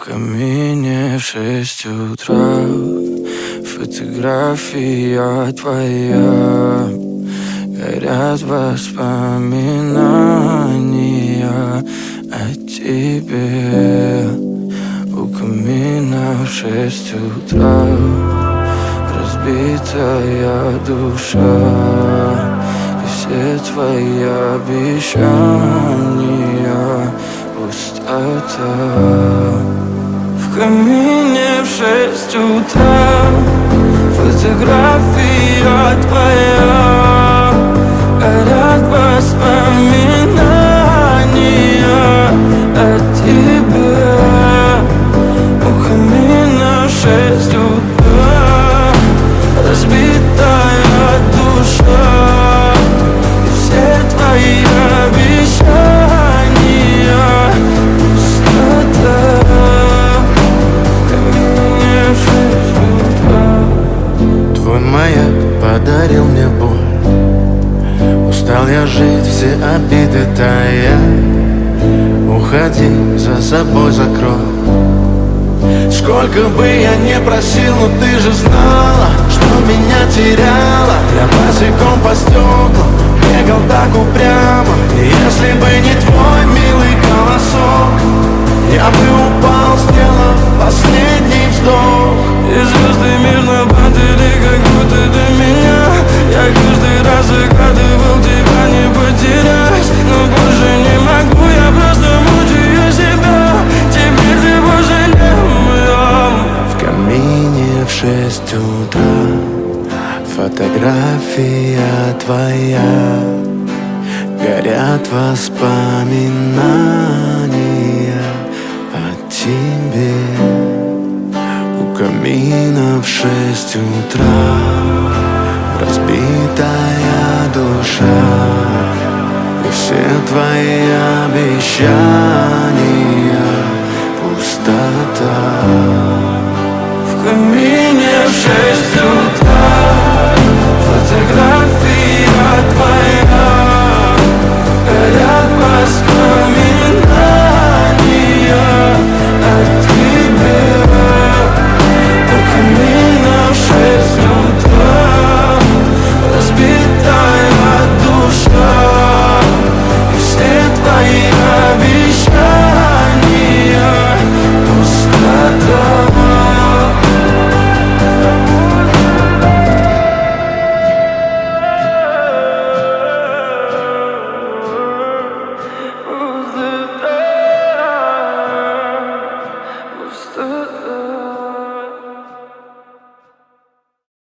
камине в 6 утра фотография твоя. Горят воспоминания о тебе. У камина в 6 утра разбитая душа, и все твои обещания пустота. В камине в 6 утра фотография твоя. Горят воспоминания о тебе. У камина в 6 утра разбитая душа, и все твои обещания пустота. В камине в 6 утра. Твой маяк подарил мне боль. Устал я жить, все обиды тая. Уходи, за собой закрой. Сколько бы я не просил, но ты же знала, что меня теряла. Я босиком по стеклам бегал так упрямо. И если бы не твой милый голосок, я бы упал, сделав последний вздох. И звезды мирно падали, как будто до меня. Я каждый раз загадывал тебя не потерять, но больше не могу, я просто мучаю себя. Теперь ты больше не моя. В камине в 6 утра фотография твоя. Горят воспоминания о тебе. У камина в 6 утра разбитая душа, и все твои обещания